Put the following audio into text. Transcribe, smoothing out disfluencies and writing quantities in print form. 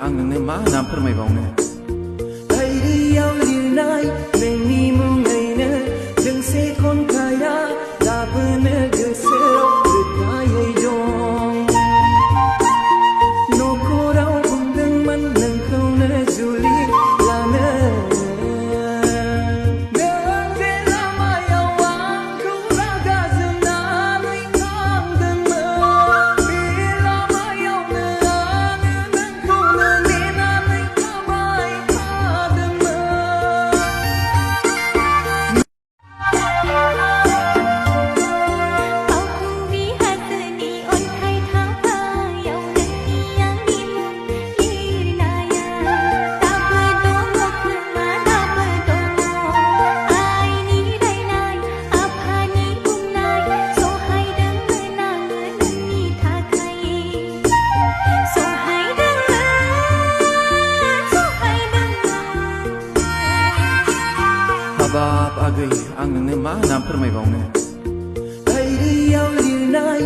आं नोंनो मा नाम फोरमायबावनो डायरियाव लिरनाय नोंनि मुङैनो दोंसे खन्थाइया दाबोनो गोसोआव रोखायै दं नखराव बुंदोंमोन नोंखौनो जुलि लानो हाबाब आगै आं नोंनो मा नाम फोरमायबावनो डायरियाव लिरनाय